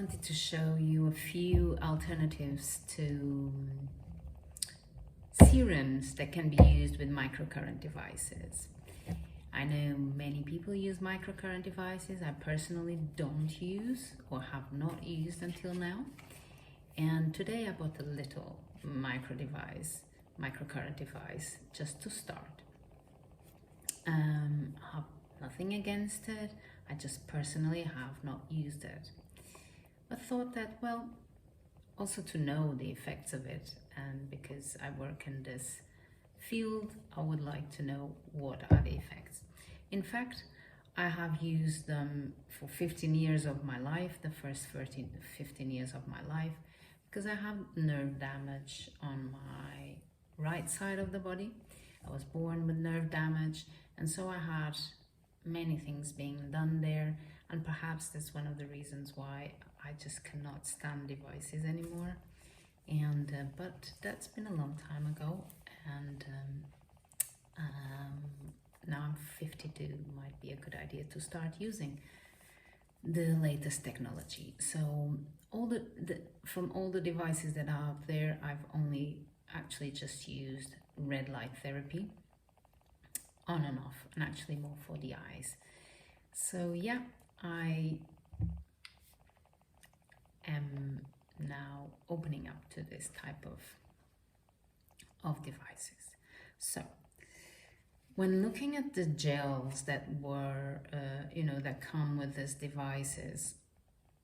wanted to show you a few alternatives to serums that can be used with microcurrent devices. I know many people use microcurrent devices. I personally don't use or have not used until now. And today I bought a little microcurrent device just to start. I have nothing against it. I just personally have not used it. I thought that, well, also to know the effects of it, and because I work in this field, I would like to know what are the effects. In fact, I have used them for 15 years of my life, the first 15 years of my life, because I have nerve damage on my right side of the body. I was born with nerve damage, and so I had many things being done there, and perhaps that's one of the reasons why I just cannot stand devices anymore. And but that's been a long time ago, and now I'm 52. Might be a good idea to start using the latest technology. So from all the devices that are out there, I've only actually just used red light therapy on and off, and actually more for the eyes. So yeah, I am now opening up to this type of devices. So when looking at the gels that were that come with these devices,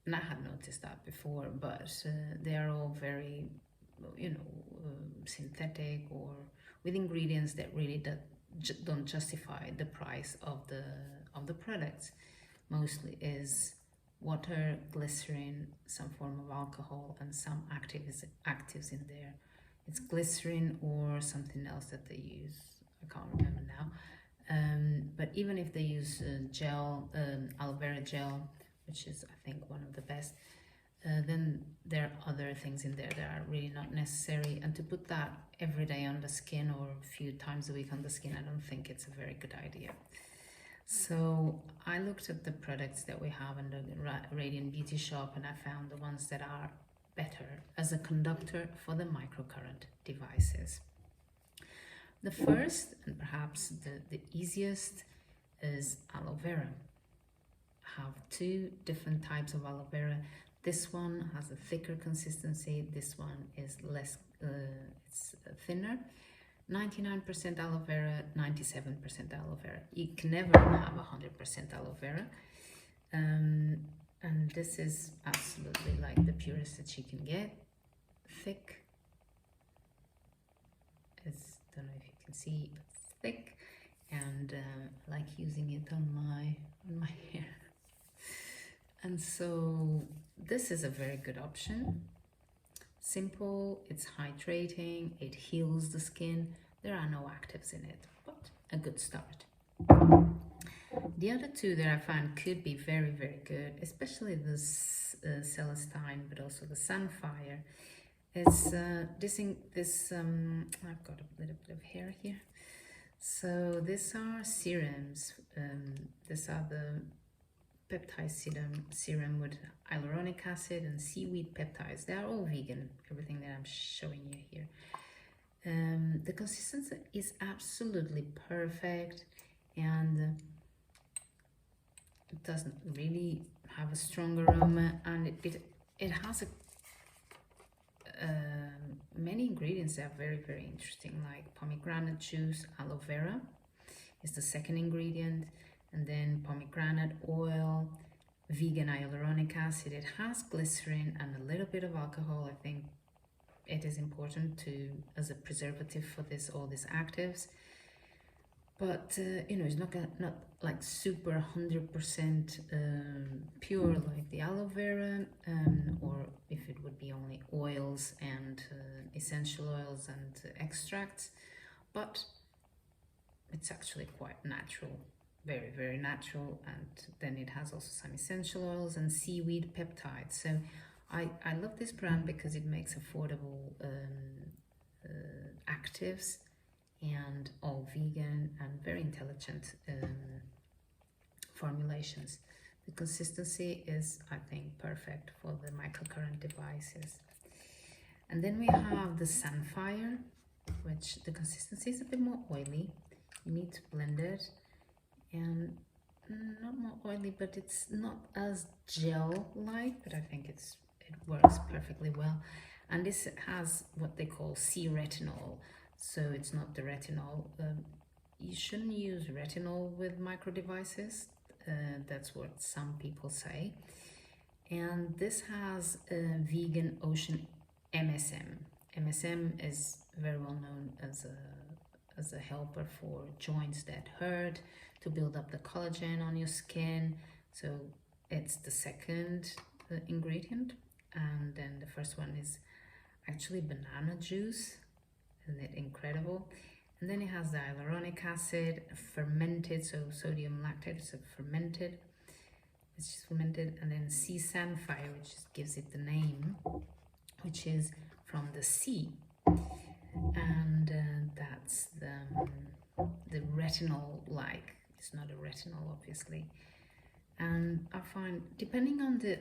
and I had noticed that before, but they are all very synthetic or with ingredients that really don't justify the price of the products. Mostly is water, glycerine, some form of alcohol, and some actives in there. It's glycerine or something else that they use. I can't remember now. But even if they use gel, aloe vera gel, which is I think one of the best, then there are other things in there that are really not necessary. And to put that every day on the skin or a few times a week on the skin, I don't think it's a very good idea. So I looked at the products that we have in the Radiant Beauty shop, and I found the ones that are better as a conductor for the microcurrent devices. The first, and perhaps the easiest, is aloe vera. I have two different types of aloe vera. This one has a thicker consistency. This one is less, it's thinner. 99% aloe vera, 97% aloe vera. You can never have 100% aloe vera. And this is absolutely like the purest that you can get. Thick. Don't know if you can see, but it's thick. And I like using it on my hair. And so this is a very good option. Simple, it's hydrating, it heals the skin. There are no actives in it, but a good start. The other two that I found could be very, very good, especially this CELESTINE, but also the SAMPHIRE, is I've got a little bit of hair here. So these are serums. These are the Peptide serum with hyaluronic acid and seaweed peptides. They are all vegan, everything that I'm showing you here. The consistency is absolutely perfect, and it doesn't really have a strong aroma, and it has many ingredients that are very, very interesting, like pomegranate juice. Aloe vera is the second ingredient, and then pomegranate oil, vegan hyaluronic acid. It has glycerine and a little bit of alcohol. I think it is important as a preservative for all these actives. But it's not like super 100% pure like the aloe vera, or if it would be only oils and essential oils and extracts. But it's actually quite natural. Very, very natural, and then it has also some essential oils and seaweed peptides. So I love this brand because it makes affordable actives, and all vegan and very intelligent formulations. The consistency is, I think, perfect for the microcurrent devices. And then we have the SAMPHIRE, which the consistency is a bit more oily. You need to blend it, and not more oily, but it's not as gel-like, but I think it works perfectly well. And this has what they call Sea-Retinol, so it's not the retinol. You shouldn't use retinol with micro devices. That's what some people say. And this has a vegan ocean MSM. MSM is very well known as a helper for joints that hurt, to build up the collagen on your skin. So it's the second ingredient. And then the first one is actually banana juice. Isn't it incredible? And then it has the hyaluronic acid, fermented, so sodium lactate, so fermented. It's just fermented. And then sea samphire, which just gives it the name, which is from the sea. And that's the retinol-like. It's not a retinol, obviously. And I find, depending on the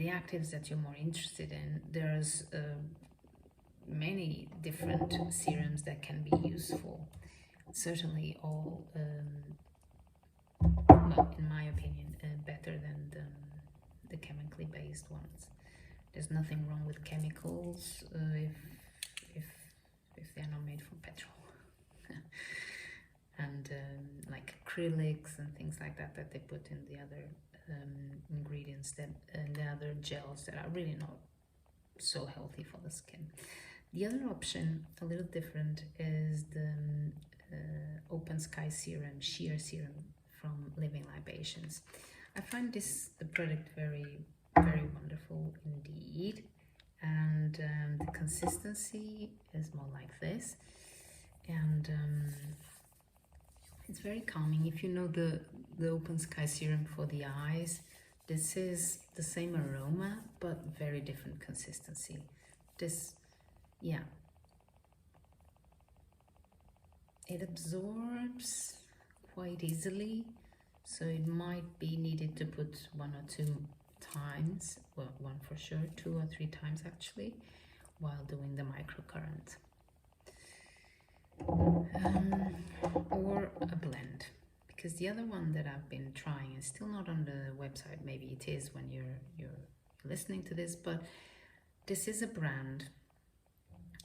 actives that you're more interested in, there's many different serums that can be useful. Certainly all, well, in my opinion, better than the chemically based ones. There's nothing wrong with chemicals if they're not made from petrol. And like acrylics and things like that they put in the other ingredients that and the other gels that are really not so healthy for the skin. The other option, a little different, is the Open Sky Serum, Sheer Serum from Living Libations. I find the product very, very wonderful indeed. And the consistency is more like this. And it's very calming. If you know the Open Sky Serum for the eyes, this is the same aroma, but very different consistency. This, yeah. It absorbs quite easily, so it might be needed to put 1 or 2 times, well, 1 for sure, 2 or 3 times actually, while doing the microcurrent. Or a blend, because the other one that I've been trying is still not on the website. Maybe it is when you're listening to this, but this is a brand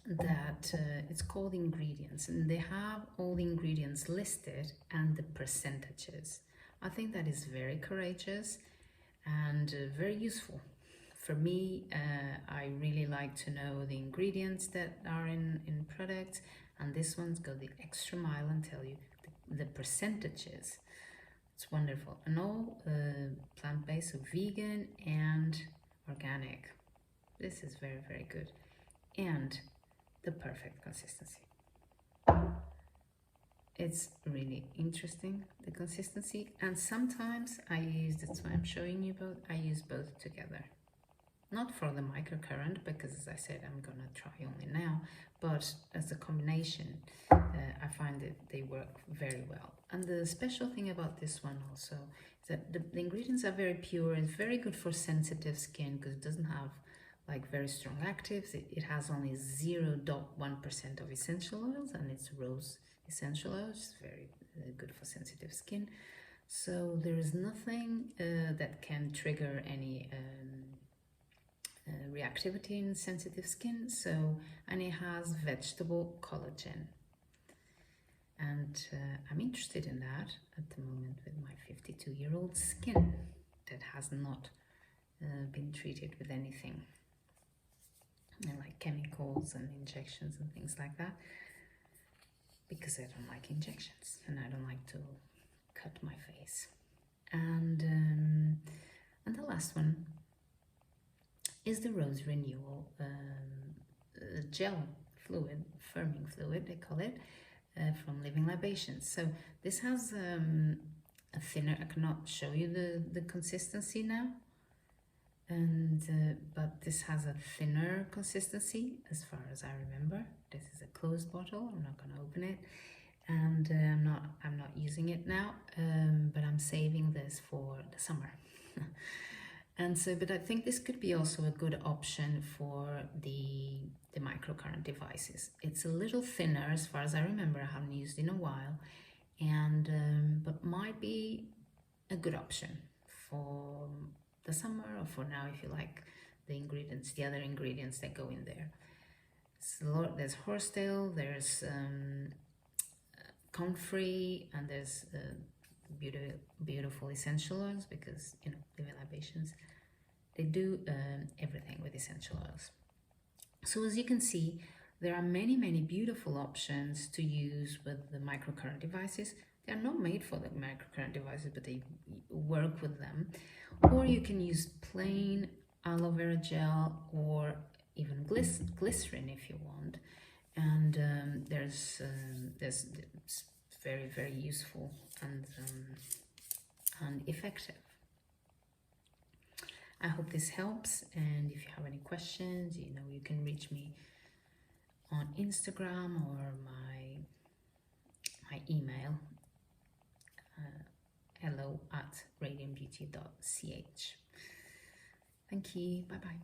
that it's called Ingredients, and they have all the ingredients listed and the percentages. I think that is very courageous and very useful. For me, I really like to know the ingredients that are in products, and this one's go the extra mile and tell you the percentages. It's wonderful. And all plant-based, so vegan and organic. This is very, very good. And the perfect consistency. It's really interesting, the consistency. And sometimes that's why I'm showing you both, I use both together. Not for the microcurrent, because as I said, I'm gonna try only now, but as a combination, I find that they work very well. And the special thing about this one also is that the ingredients are very pure and very good for sensitive skin, because it doesn't have like very strong actives. It has only 0.1% of essential oils, and it's rose essential oils, very good for sensitive skin. So there is nothing that can trigger any reactivity in sensitive skin. So, and it has vegetable collagen, and I'm interested in that at the moment with my 52-year-old skin that has not been treated with anything like chemicals and injections and things like that, because I don't like injections and I don't like to cut my face. And the last one is the Rose Renewal gel fluid, firming fluid they call it, from Living Libations. So this has a thinner, I cannot show you the consistency now, and but this has a thinner consistency as far as I remember. This is a closed bottle, I'm not going to open it, and I'm not using it now, but I'm saving this for the summer. And so, but I think this could be also a good option for the microcurrent devices. It's a little thinner as far as I remember. I haven't used it in a while, and but might be a good option for the summer or for now if you like the ingredients, the other ingredients that go in there. So there's horsetail, there's comfrey, and there's beautiful essential oils, because you know, Living Libations, they do everything with essential oils. So as you can see, there are many beautiful options to use with the microcurrent devices. They are not made for the microcurrent devices, but they work with them. Or you can use plain aloe vera gel, or even glycerine if you want. And it's very useful and effective. I hope this helps, and if you have any questions, you know, you can reach me on Instagram or my email, hello@radiantbeauty.ch. Thank you. Bye bye.